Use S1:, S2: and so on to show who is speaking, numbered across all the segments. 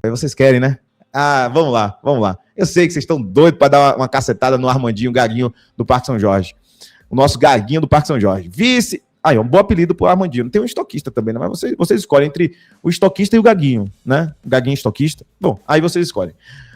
S1: Aí vocês querem, né? Ah, vamos lá. Eu sei que vocês estão doidos para dar uma cacetada no Armandinho, o Gaguinho do Parque São Jorge. O nosso Gaguinho do Parque São Jorge. Vice... é um bom apelido pro Armandinho. Não tem um estoquista também, né? Mas vocês escolhem entre o estoquista e o Gaguinho, né? O Gaguinho estoquista. Bom, aí vocês escolhem.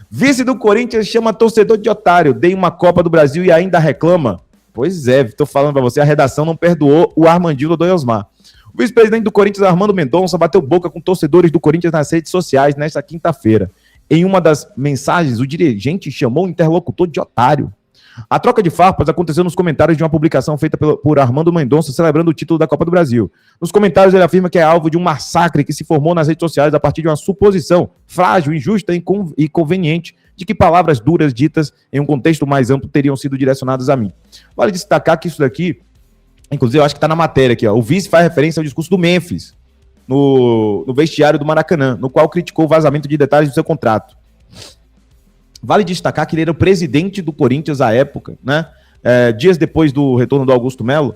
S1: Vice do Corinthians chama torcedor de otário. Dei uma Copa do Brasil e ainda reclama. Pois é, tô falando pra você, a redação não perdoou o Armandinho do Osmar. O vice-presidente do Corinthians, Armando Mendonça, bateu boca com torcedores do Corinthians nas redes sociais nesta quinta-feira. Em uma das mensagens, o dirigente chamou o interlocutor de otário. A troca de farpas aconteceu nos comentários de uma publicação feita por Armando Mendonça celebrando o título da Copa do Brasil. Nos comentários ele afirma que é alvo de um massacre que se formou nas redes sociais a partir de uma suposição frágil, injusta e inconveniente de que palavras duras ditas em um contexto mais amplo teriam sido direcionadas a mim. Vale destacar que isso daqui, inclusive eu acho que está na matéria aqui, ó, o vice faz referência ao discurso do Memphis no vestiário do Maracanã, no qual criticou o vazamento de detalhes do seu contrato. Vale destacar que ele era o presidente do Corinthians à época, né? Dias depois do retorno do Augusto Melo,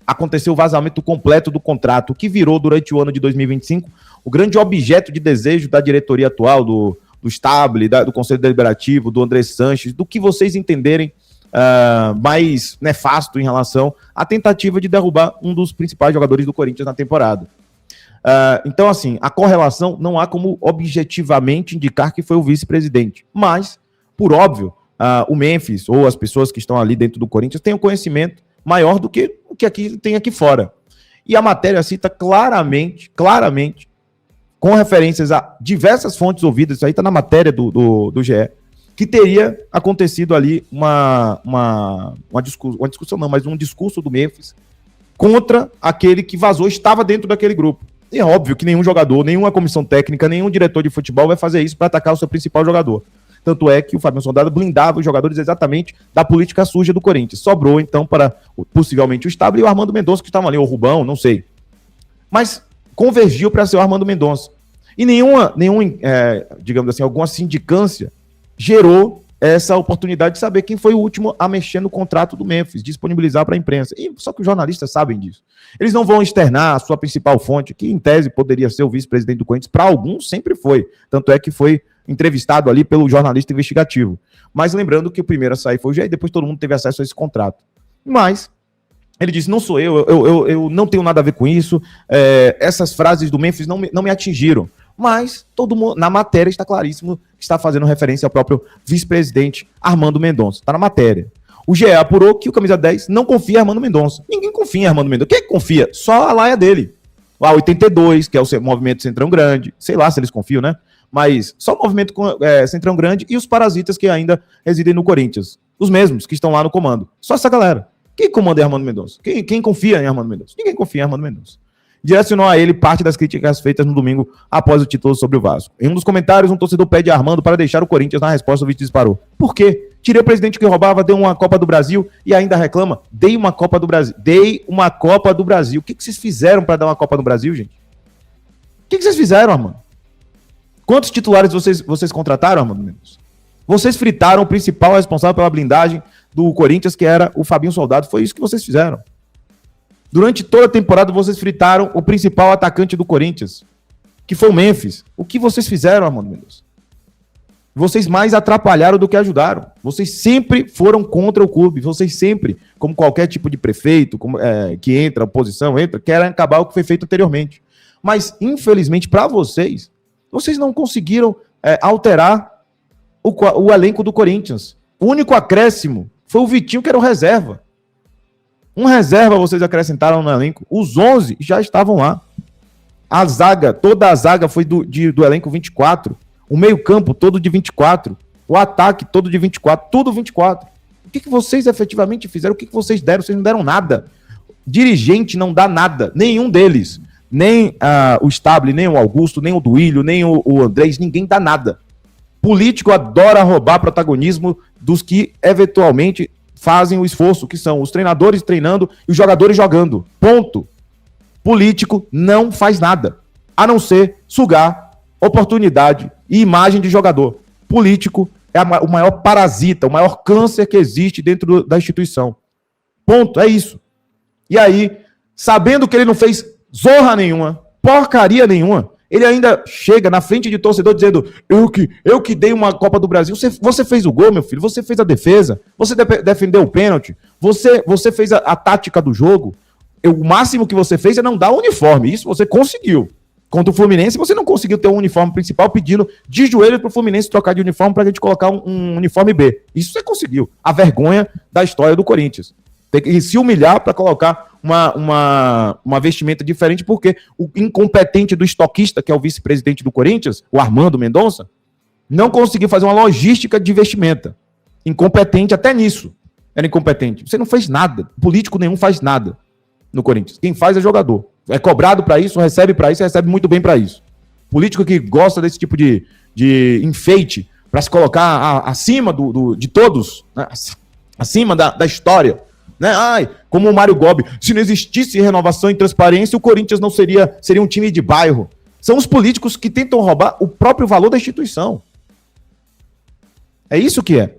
S1: aconteceu o vazamento completo do contrato, que virou, durante o ano de 2025, o grande objeto de desejo da diretoria atual, do Stable, do Conselho Deliberativo, do André Sanches, do que vocês entenderem mais nefasto em relação à tentativa de derrubar um dos principais jogadores do Corinthians na temporada. Então, assim, a correlação não há como objetivamente indicar que foi o vice-presidente. Mas, por óbvio, o Memphis ou as pessoas que estão ali dentro do Corinthians têm um conhecimento maior do que o que tem aqui fora. E a matéria cita claramente, com referências a diversas fontes ouvidas, isso aí está na matéria do GE, que teria acontecido ali uma discussão, não, mas um discurso do Memphis contra aquele que vazou, estava dentro daquele grupo. E é óbvio que nenhum jogador, nenhuma comissão técnica, nenhum diretor de futebol vai fazer isso para atacar o seu principal jogador. Tanto é que o Fabinho Soldado blindava os jogadores exatamente da política suja do Corinthians. Sobrou, então, para possivelmente o Stable e o Armando Mendonça, que estavam ali, ou o Rubão, não sei. Mas convergiu para ser o Armando Mendonça. E digamos assim, alguma sindicância gerou essa oportunidade de saber quem foi o último a mexer no contrato do Memphis, disponibilizar para a imprensa. E só que os jornalistas sabem disso. Eles não vão externar a sua principal fonte, que em tese poderia ser o vice-presidente do Corinthians, para alguns sempre foi. Tanto é que foi entrevistado ali pelo jornalista investigativo. Mas lembrando que o primeiro a sair foi o Jair, depois todo mundo teve acesso a esse contrato. Mas ele disse, não sou eu não tenho nada a ver com isso, essas frases do Memphis não me atingiram. Mas todo mundo, na matéria está claríssimo que está fazendo referência ao próprio vice-presidente Armando Mendonça. Está na matéria. O GE apurou que o camisa 10 não confia em Armando Mendonça. Ninguém confia em Armando Mendonça. Quem é que confia? Só a laia dele. A 82, que é o movimento Centrão Grande. Sei lá se eles confiam, né? Mas só o movimento Centrão Grande e os parasitas que ainda residem no Corinthians. Os mesmos que estão lá no comando. Só essa galera. Quem comanda é Armando Mendonça? Quem confia em Armando Mendonça? Ninguém confia em Armando Mendonça. Direcionou a ele parte das críticas feitas no domingo após o título sobre o Vasco. Em um dos comentários, um torcedor pede a Armando para deixar o Corinthians. Na resposta, o vice disparou. Por quê? Tirei o presidente que roubava, deu uma Copa do Brasil e ainda reclama. Dei uma Copa do Brasil. Dei uma Copa do Brasil. O que vocês fizeram para dar uma Copa do Brasil, gente? O que vocês fizeram, Armando? Quantos titulares vocês contrataram, Armando Mendonça? Vocês fritaram o principal responsável pela blindagem do Corinthians, que era o Fabinho Soldado. Foi isso que vocês fizeram. Durante toda a temporada, vocês fritaram o principal atacante do Corinthians, que foi o Memphis. O que vocês fizeram, Armando Mendonça? Vocês mais atrapalharam do que ajudaram. Vocês sempre foram contra o clube. Vocês sempre, como qualquer tipo de prefeito que entra, oposição querem acabar o que foi feito anteriormente. Mas, infelizmente, para vocês não conseguiram alterar o elenco do Corinthians. O único acréscimo foi o Vitinho, que era o reserva. Um reserva vocês acrescentaram no elenco. Os 11 já estavam lá. A zaga, toda a zaga foi do elenco 24. O meio-campo todo de 24. O ataque todo de 24. Tudo 24. O que vocês efetivamente fizeram? O que vocês deram? Vocês não deram nada. Dirigente não dá nada. Nenhum deles. Nem o Stable, nem o Augusto, nem o Duílio, nem o Andrés. Ninguém dá nada. Político adora roubar protagonismo dos que eventualmente fazem o esforço, que são os treinadores treinando e os jogadores jogando. Ponto. Político não faz nada, a não ser sugar oportunidade e imagem de jogador. Político é o maior parasita, o maior câncer que existe dentro da instituição. Ponto, é isso. E aí, sabendo que ele não fez zorra nenhuma, porcaria nenhuma, ele ainda chega na frente de torcedor dizendo: eu que dei uma Copa do Brasil. Você fez o gol, meu filho, você fez a defesa, você defendeu o pênalti, você fez a tática do jogo. O máximo que você fez é não dar o uniforme. Isso você conseguiu. Contra o Fluminense, você não conseguiu ter um uniforme principal, pedindo de joelho para o Fluminense trocar de uniforme para a gente colocar um uniforme B. Isso você conseguiu. A vergonha da história do Corinthians. Tem que se humilhar para colocar uma vestimenta diferente, porque o incompetente do estoquista, que é o vice-presidente do Corinthians, o Armando Mendonça, não conseguiu fazer uma logística de vestimenta. Incompetente até nisso. Era incompetente. Você não fez nada. Político nenhum faz nada no Corinthians. Quem faz é jogador. É cobrado para isso, recebe muito bem para isso. Político que gosta desse tipo de enfeite para se colocar acima de todos, né? Acima da história. Né? Ai, como o Mário Gobi, se não existisse renovação e transparência, o Corinthians não seria um time de bairro. São os políticos que tentam roubar o próprio valor da instituição. É isso que é.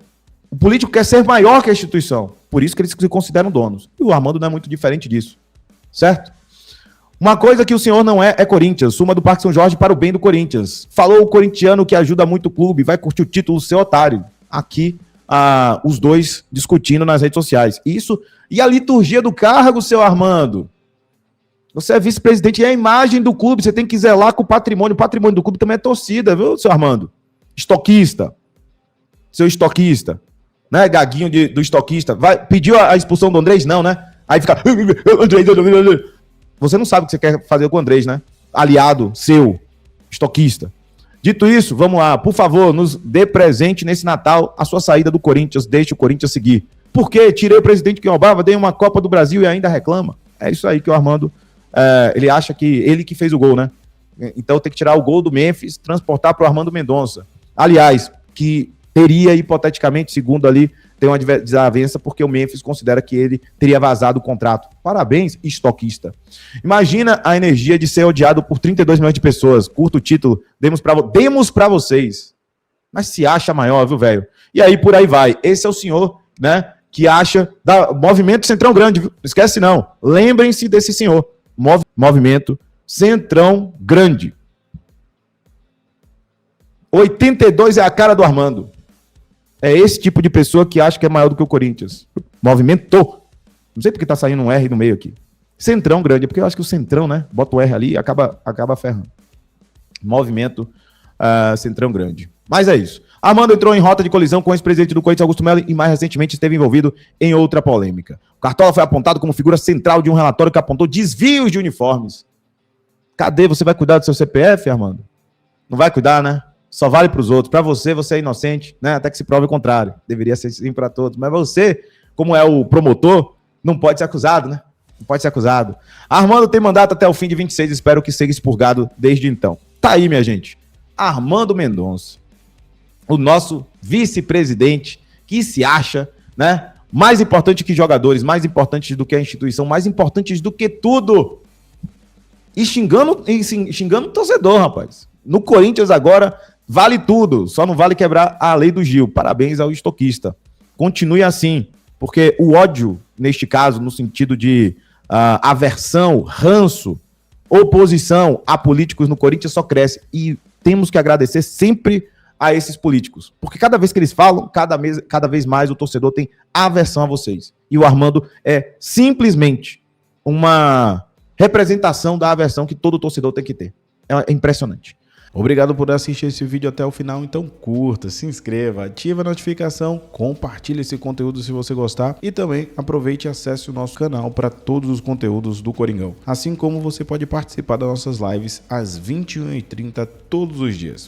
S1: O político quer ser maior que a instituição. Por isso que eles se consideram donos. E o Armando não é muito diferente disso. Certo? Uma coisa que o senhor não é Corinthians. Suma do Parque São Jorge para o bem do Corinthians. Falou o corintiano que ajuda muito o clube. Vai curtir o título, seu otário. Aqui, os dois discutindo nas redes sociais. Isso. E a liturgia do cargo, seu Armando? Você é vice-presidente e é a imagem do clube. Você tem que zelar com o patrimônio. O patrimônio do clube também é torcida, viu, seu Armando? Estoquista. Seu estoquista. Né? Gaguinho do estoquista. Pediu a expulsão do Andrés? Não, né? Aí fica... Você não sabe o que você quer fazer com o Andrés, né? Aliado seu, estoquista. Dito isso, vamos lá. Por favor, nos dê presente nesse Natal a sua saída do Corinthians. Deixe o Corinthians seguir. Por quê? Tirei o presidente que roubava, dei uma Copa do Brasil e ainda reclama. É isso aí que o Armando... ele acha que ele que fez o gol, né? Então tem que tirar o gol do Memphis, transportar para o Armando Mendonça. Aliás, que teria, hipoteticamente, segundo ali, tem uma desavença, porque o Memphis considera que ele teria vazado o contrato. Parabéns, estoquista. Imagina a energia de ser odiado por 32 milhões de pessoas. Curta o título, demos para vocês. Mas se acha maior, viu, velho? E aí, por aí vai. Esse é o senhor, né, que acha da Movimento Centrão Grande, viu? Não esquece não. Lembrem-se desse senhor. Movimento Centrão Grande. 82 é a cara do Armando. É esse tipo de pessoa que acha que é maior do que o Corinthians. Movimento. Não sei porque tá saindo um R no meio aqui. Centrão Grande, porque eu acho que o Centrão, né? Bota o R ali e acaba ferrando. Movimento Centrão Grande. Mas é isso. Armando entrou em rota de colisão com o ex-presidente do Corinthians, Augusto Melo, e mais recentemente esteve envolvido em outra polêmica. O Cartola foi apontado como figura central de um relatório que apontou desvios de uniformes. Cadê? Você vai cuidar do seu CPF, Armando? Não vai cuidar, né? Só vale para os outros. Para você é inocente, né? Até que se prove o contrário. Deveria ser assim para todos. Mas você, como é o promotor, não pode ser acusado, né? Não pode ser acusado. Armando tem mandato até o fim de 26. Espero que seja expurgado desde então. Tá aí, minha gente. Armando Mendonça, o nosso vice-presidente, que se acha, né, mais importante que jogadores, mais importante do que a instituição, mais importantes do que tudo. E xingando o torcedor, rapaz. No Corinthians agora vale tudo, só não vale quebrar a lei do Gil. Parabéns ao estoquista. Continue assim, porque o ódio, neste caso, no sentido de aversão, ranço, oposição a políticos no Corinthians só cresce. E temos que agradecer sempre a esses políticos, porque cada vez que eles falam, cada vez mais o torcedor tem aversão a vocês. E o Armando é simplesmente uma representação da aversão que todo torcedor tem que ter. É impressionante.
S2: Obrigado por assistir esse vídeo até o final, então curta, se inscreva, ative a notificação, compartilhe esse conteúdo se você gostar e também aproveite e acesse o nosso canal para todos os conteúdos do Coringão. Assim como você pode participar das nossas lives às 21h30 todos os dias.